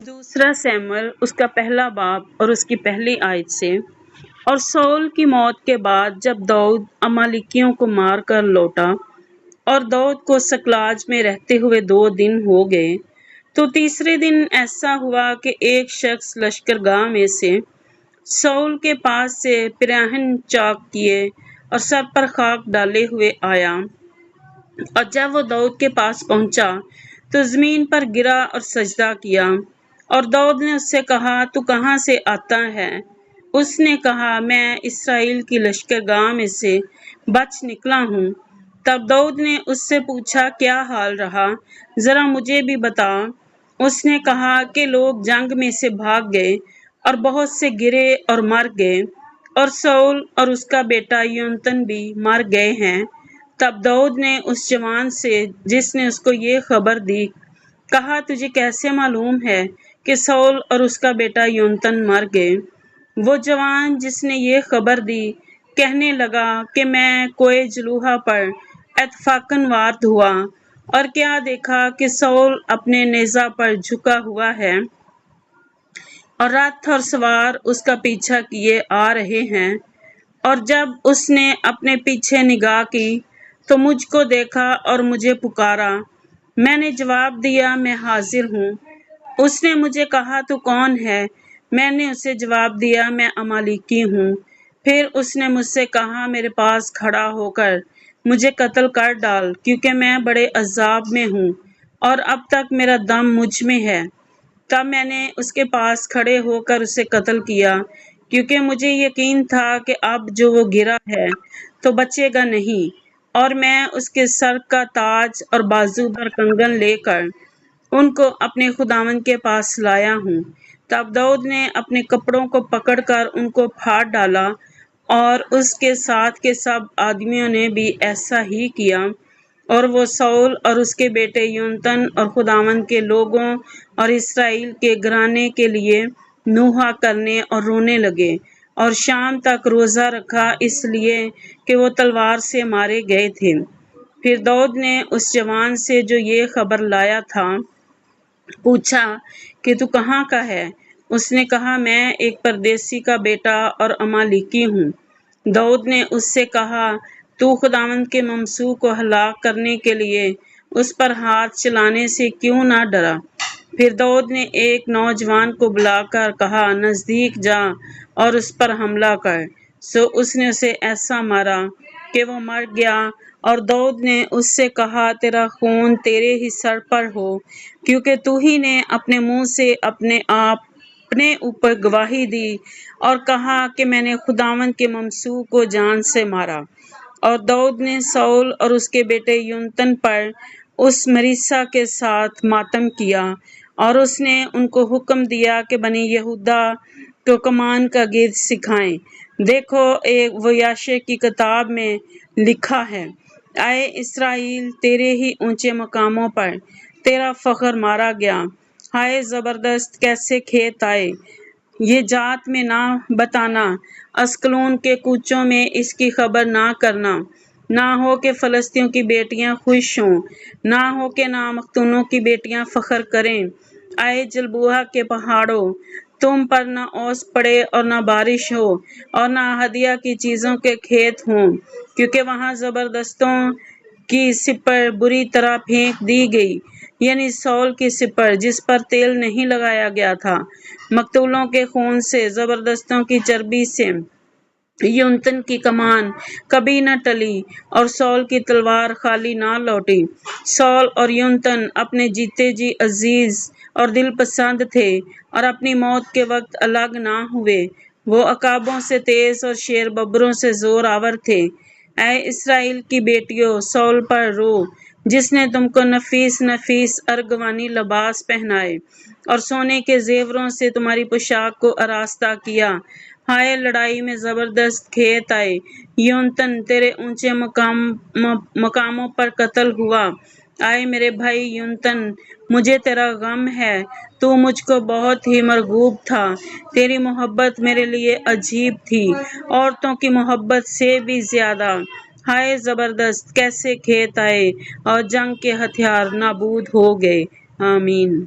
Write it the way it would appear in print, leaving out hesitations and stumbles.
दूसरा सैमुअल उसका पहला बाब और उसकी पहली आयत से। और साउल की मौत के बाद जब दाऊद अमालेकियों को मार कर लौटा और दाऊद को सकलाज में रहते हुए 2 दिन हो गए, तो तीसरे दिन ऐसा हुआ कि एक शख्स लश्करगाह में से साउल के पास से पिराहन चाक किए और सर पर खाक डाले हुए आया। और जब वो दाऊद के पास पहुंचा तो जमीन पर गिरा और सजदा किया। और दाऊद ने उससे कहा, तू कहाँ से आता है? उसने कहा, मैं इस्राएल की लश्करगाह में से बच निकला हूँ। तब दाऊद ने उससे पूछा, क्या हाल रहा, जरा मुझे भी बता। उसने कहा कि लोग जंग में से भाग गए और बहुत से गिरे और मर गए, और साउल और उसका बेटा योनातान भी मर गए हैं। तब दाऊद ने उस जवान से जिसने उसको ये खबर दी कहा, तुझे कैसे मालूम है कि साउल और उसका बेटा योनातान मर गए? वो जवान जिसने ये खबर दी कहने लगा कि मैं कोए जलूहा पर इत्तफाकन वार हुआ और क्या देखा कि साउल अपने नेज़ा पर झुका हुआ है और रथ और सवार उसका पीछा किए आ रहे हैं। और जब उसने अपने पीछे निगाह की तो मुझको देखा और मुझे पुकारा। मैंने जवाब दिया, मैं हाजिर हूँ। उसने मुझे कहा, तू कौन है? मैंने उसे जवाब दिया, मैं अमालेकी हूँ। फिर उसने मुझसे कहा, मेरे पास खड़ा होकर मुझे कत्ल कर डाल, क्योंकि मैं बड़े अजाब में हूँ और अब तक मेरा दम मुझ में है। तब मैंने उसके पास खड़े होकर उसे कत्ल किया, क्योंकि मुझे यकीन था कि अब जो वो गिरा है तो बचेगा नहीं। और मैं उसके सर का ताज और बाजू पर कंगन लेकर उनको अपने खुदावंद के पास लाया हूँ। तब दाऊद ने अपने कपड़ों को पकड़कर उनको फाड़ डाला और उसके साथ के सब आदमियों ने भी ऐसा ही किया। और वो साउल और उसके बेटे योनातान और खुदावंद के लोगों और इस्राएल के घराने के लिए नूहा करने और रोने लगे और शाम तक रोज़ा रखा, इसलिए कि वो तलवार से मारे गए थे। फिर दाऊद ने उस जवान से जो ये खबर लाया था पूछा कि तू कहाँ का है? उसने कहा, मैं एक परदेसी का बेटा और अमालेकी हूँ। दाऊद ने उससे कहा, तू खुदावंद के ममसू को हलाक करने के लिए उस पर हाथ चलाने से क्यों ना डरा? फिर दाऊद ने एक नौजवान को बुलाकर कहा, नजदीक जा और उस पर हमला कर। सो उसने उसे ऐसा मारा कि वो मर गया। और दाऊद ने उससे कहा, तेरा खून तेरे ही सर पर हो, क्योंकि तू ही ने अपने मुंह से अपने ऊपर गवाही दी और कहा कि मैंने खुदावंद के ममसू को जान से मारा। और दाऊद ने साउल और उसके बेटे योनातान पर उस मरीसा के साथ मातम किया और उसने उनको हुक्म दिया कि बनी यहूदा को कमान का गीत सिखाएं। देखो, एक वयाशे की किताब में लिखा है, आए इस्राएल, तेरे ही ऊंचे मकामों पर तेरा फख्र मारा गया। हाय जबरदस्त कैसे खेत आए, ये जात में ना बताना, अस्कलोन के कूचों में इसकी खबर ना करना। ना हो कि फलस्तियों की बेटियां खुश हों, ना हो कि नामख्तूनों की बेटियां फख्र करें। आए जलबूहा के पहाड़ों, तुम पर न ओस पड़े और न बारिश हो और न हदिया की चीज़ों के खेत हों, क्योंकि वहाँ जबरदस्तों की सिपर बुरी तरह फेंक दी गई, यानी साउल की सिपर जिस पर तेल नहीं लगाया गया था। मकतूलों के खून से, जबरदस्तों की चर्बी से योनातान की कमान कभी न टली और साउल की तलवार खाली ना लौटी। साउल और योनातान अपने जीते जी अजीज और दिल पसंद थे और अपनी मौत के वक्त अलग ना हुए। वो अकाबों से तेज और शेर बब्बरों से जोर आवर थे। ऐ इस्राएल की बेटियों, साउल पर रो, जिसने तुमको नफीस नफीस अर्गवानी लिबास पहनाए और सोने के जेवरों से तुम्हारी पोशाक को आरास्ता किया। हाय लड़ाई में जबरदस्त खेत आए, योनातान तेरे ऊंचे मकामों पर कत्ल हुआ। आए मेरे भाई योनातान, मुझे तेरा गम है, तू मुझको बहुत ही मरगूब था। तेरी मोहब्बत मेरे लिए अजीब थी, औरतों की मोहब्बत से भी ज्यादा। हाय जबरदस्त कैसे खेत आए और जंग के हथियार नाबूद हो गए। आमीन।